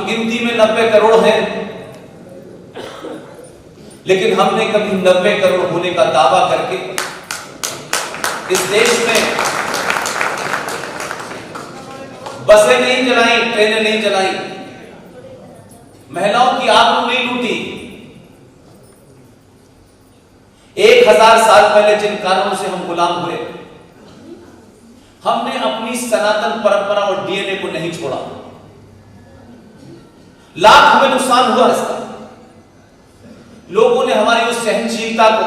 गिनती में 90 करोड़ हैं, लेकिन हमने कभी 90 करोड़ होने का दावा करके इस देश में बसें नहीं चलाई, ट्रेनें नहीं चलाई, महिलाओं की आबरू नहीं लूटी। 1000 साल पहले जिन कारणों से हम गुलाम हुए, हमने अपनी सनातन परंपरा और डीएनए को नहीं छोड़ा। लाख हमें नुकसान हुआ इसका। लोगों ने हमारी उस सहनशीलता को,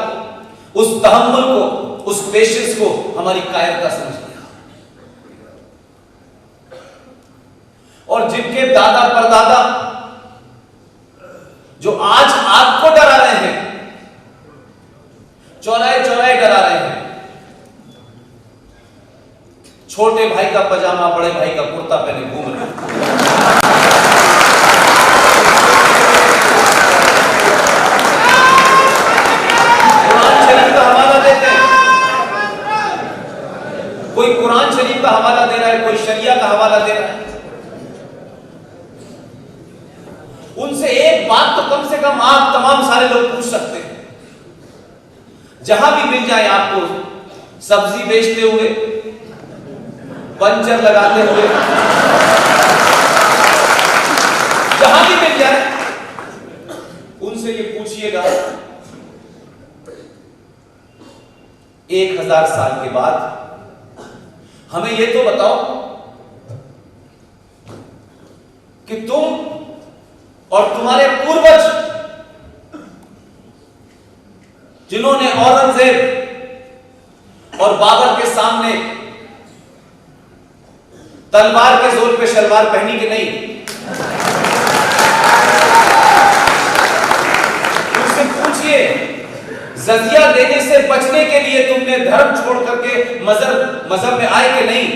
उस तहम्मुल को, उस पेशेंस को हमारी कायरता समझ लिया। और जिनके दादा परदादा जो आज आपको डरा रहे हैं, चौराहे चौराहे डरा रहे हैं, छोटे भाई का पजामा बड़े भाई का कुर्ता पहने घूम रहे हैं। कुरान शरीफ का हवाला देते हैं, कोई कुरान शरीफ का हवाला दे रहा है, कोई शरिया का हवाला दे रहा है। उनसे एक बात तो कम से कम आप तमाम सारे लोग पूछ सकते हैं। जहां भी मिल जाए आपको, सब्जी बेचते हुए, पंचर लगाते हुए, जहां भी मिल जाए उनसे ये पूछिएगा, 1000 साल के बाद हमें ये तो बताओ कि तुम और तुम्हारे पूर्वज जिन्होंने औरंगजेब और बाबर के सामने तलवार के जोर पे शलवार पहनी कि नहीं, उनसे पूछिए जजिया देने से बचने के लिए तुमने धर्म छोड़ करके मजहब में आए कि नहीं,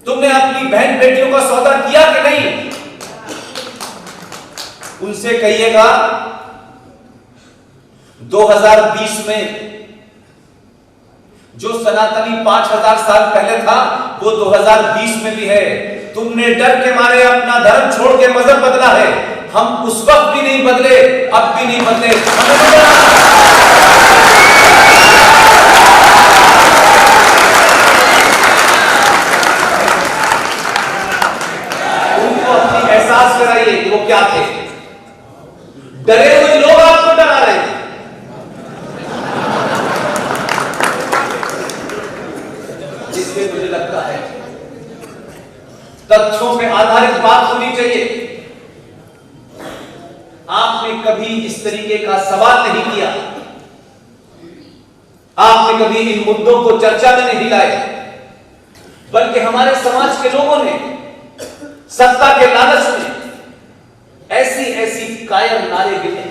तुमने अपनी बहन बेटियों का सौदा किया कि नहीं। उनसे कहिएगा 2020 में जो सनातनी 5000 साल पहले था वो 2020 में भी है। तुमने डर के मारे अपना धर्म छोड़ के मजहब बदला है। हम उस वक्त भी नहीं बदले, अब भी नहीं बदले। उनको अपनी एहसास कराइए कि वो क्या थे। डरे हुए लोग आपको डरा रहे हैं। जिसमें मुझे लगता है तथ्यों पे आधारित बात होनी चाहिए। आपने कभी इस तरीके का सवाल नहीं किया, आपने कभी इन मुद्दों को चर्चा में नहीं लाए, बल्कि हमारे समाज के लोगों ने सत्ता के लालच में ऐसी ऐसी कायर नारे गिने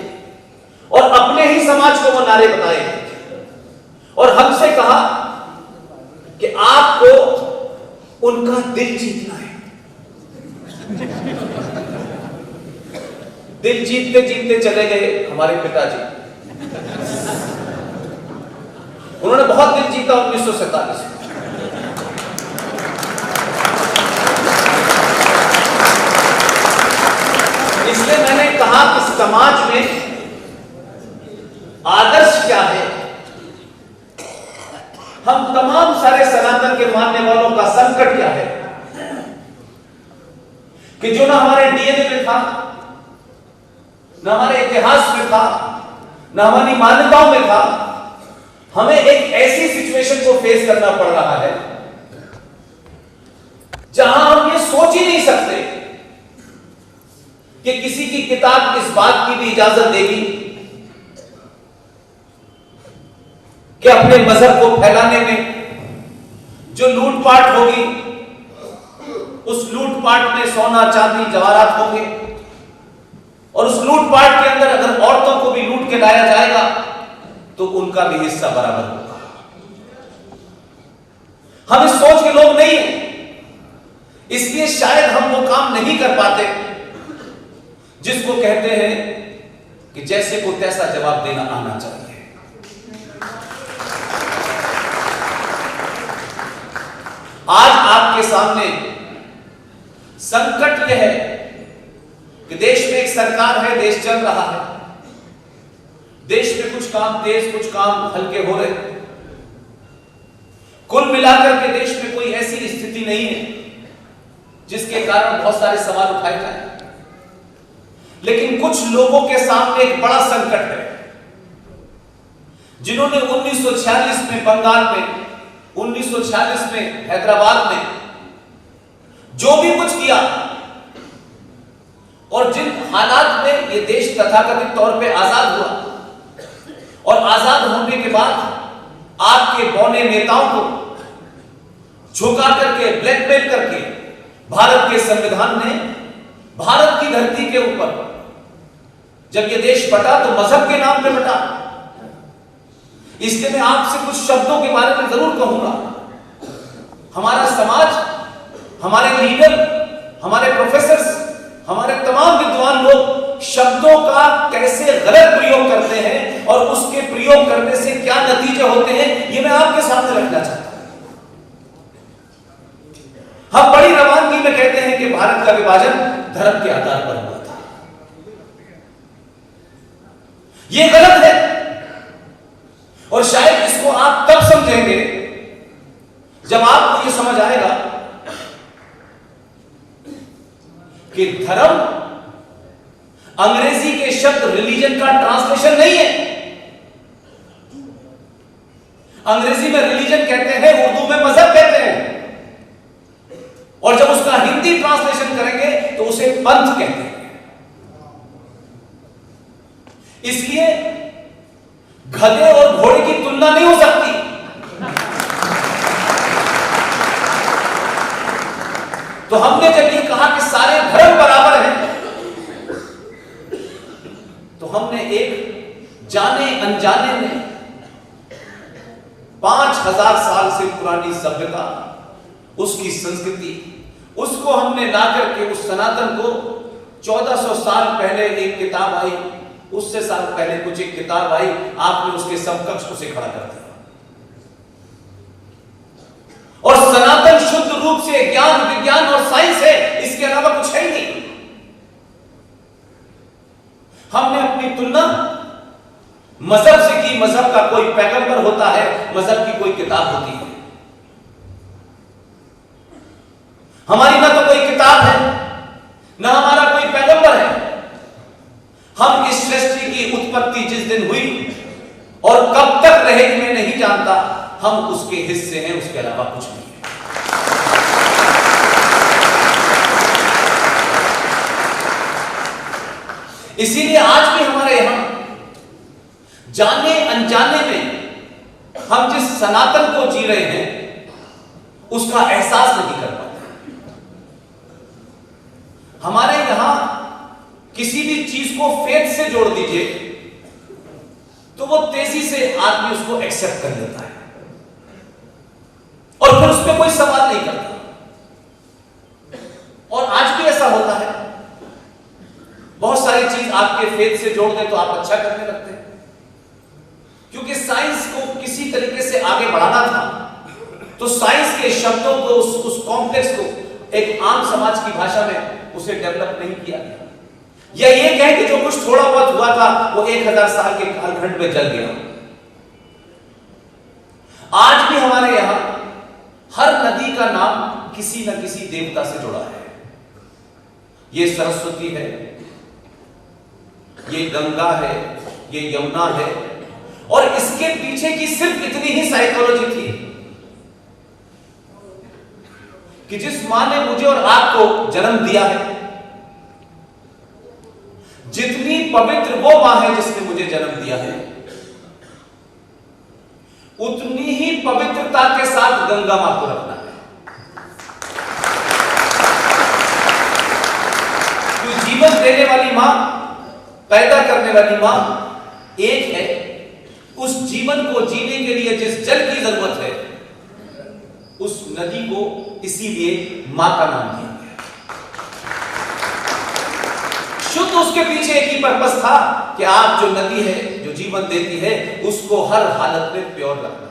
और अपने ही समाज को वो नारे बताए और हमसे कहा कि आपको उनका दिल जीतना है। दिल जीतते जीतते चले गए हमारे पिताजी। उन्होंने बहुत दिल जीता 1947 में। इसलिए मैंने कहा कि समाज में आदर्श क्या है। हम तमाम सारे सनातन के मानने वालों का संकट क्या है कि जो ना हमारे डीएनए में था, ना हमारे इतिहास में था, ना हमारी मान्यताओं में था, हमें एक ऐसी सिचुएशन को फेस करना पड़ रहा है जहां हम ये सोच ही नहीं सकते कि किसी की किताब इस बात की भी इजाजत देगी कि अपने मजहब को फैलाने में जो लूटपाट होगी, उस लूटपाट में सोना चांदी जवाहरात होंगे और उस लूटपाट के अंदर अगर औरतों को भी लूट के लाया जाएगा तो उनका भी हिस्सा बराबर होगा। हम इस सोच के लोग नहीं हैं, इसलिए शायद हम वो काम नहीं कर पाते जिसको कहते हैं कि जैसे को तैसा जवाब देना आना चाहिए। आज आपके सामने संकट यह है कि देश में एक सरकार है, देश चल रहा है, देश में कुछ काम तेज कुछ काम हल्के हो रहे, कुल मिलाकर के देश में कोई ऐसी स्थिति नहीं है जिसके कारण बहुत सारे सवाल उठाए जाए। लेकिन कुछ लोगों के सामने एक बड़ा संकट है, जिन्होंने 1946 में बंगाल में, 1946 में हैदराबाद में जो भी कुछ किया और जिन हालात में ये देश तथाकथित तौर पे आजाद हुआ, और आजाद होने के बाद आपके बौने नेताओं को झुका करके, ब्लैकमेल करके भारत के संविधान ने भारत की धरती के ऊपर जब ये देश बटा तो मजहब के नाम पे बटा। इसलिए मैं आपसे कुछ शब्दों के बारे में जरूर कहूंगा। हमारा समाज, हमारे लीडर, हमारे प्रोफेसर्स, हमारे तमाम विद्वान लोग शब्दों का कैसे गलत प्रयोग करते हैं और उसके प्रयोग करने से क्या नतीजे होते हैं, ये मैं आपके सामने रखना चाहता हूं। हम बड़ी रवानगी में कहते हैं कि भारत का विभाजन धर्म के आधार पर हुआ था। यह गलत है और शायद इसको आप तब समझेंगे जब आपको यह समझ आएगा कि धर्म अंग्रेजी के शब्द रिलीजन का ट्रांसलेशन नहीं है। अंग्रेजी में रिलीजन कहते हैं, उर्दू में मजहब कहते हैं, और जब उसका हिंदी ट्रांसलेशन करेंगे तो उसे पंथ कहते हैं। इसलिए गधे और घोड़े की तुलना नहीं हो सकती। तो हमने जब ये कहा कि सारे धर्म बराबर हैं, तो हमने एक जाने अनजाने में 5000 साल से पुरानी सभ्यता, उसकी संस्कृति, उसको हमने ला करके उस सनातन को 1400 साल पहले एक किताब आई, उससे साल पहले कुछ एक किताब आई, आपने उसके समकक्ष उसे खड़ा कर दिया। और सनातन शुद्ध रूप से ज्ञान, विज्ञान और साइंस है, इसके अलावा कुछ है ही नहीं। हमने अपनी तुलना मजहब से की। मजहब का कोई पैगंबर होता है, मजहब की कोई किताब होती है। हमारी ना तो कोई किताब है, ना हमारा कोई पैगंबर है। हम इस सृष्टि की उत्पत्ति जिस दिन हुई और कब तक रहेगी मैं नहीं जानता, हम उसके हिस्से हैं, उसके अलावा कुछ नहीं है। इसीलिए आज भी हमारे यहां जाने अनजाने में हम जिस सनातन को जी रहे हैं उसका एहसास नहीं कर पाते। हमारे यहां किसी भी चीज को फेथ से जोड़ दीजिए तो वो तेजी से आदमी उसको एक्सेप्ट कर लेता है और फिर उस पर कोई सवाल नहीं करता। और आज भी ऐसा होता है, बहुत सारी चीज आपके फेथ से जोड़ दें तो आप अच्छा करने लगते हैं, क्योंकि साइंस को किसी तरीके से आगे बढ़ाना था तो साइंस के शब्दों को, उस कॉम्प्लेक्स को एक आम समाज की भाषा में उसे डेवलप नहीं किया गया। या ये कहें कि जो कुछ थोड़ा बहुत हुआ था वो 1000 साल के कालखंड में जल गया। आज भी हमारे यहां हर नदी का नाम किसी न किसी देवता से जुड़ा है। ये सरस्वती है, ये गंगा है, ये यमुना है, और इसके पीछे की सिर्फ इतनी ही साइकोलॉजी थी कि जिस मां ने मुझे और आपको जन्म दिया है, जितनी पवित्र वो मां है जिसने मुझे जन्म दिया है, उतनी ही पवित्रता के साथ गंगा मां को रखना है। तो जीवन देने वाली मां, पैदा करने वाली मां एक है। उस जीवन को जीने के लिए जिस जल की जरूरत है, उस नदी को इसीलिए मां का नाम दिया गया। शुद्ध उसके पीछे एक ही पर्पस था कि आप जो नदी है, जो जीवन देती है, उसको हर हालत में प्योर रखना।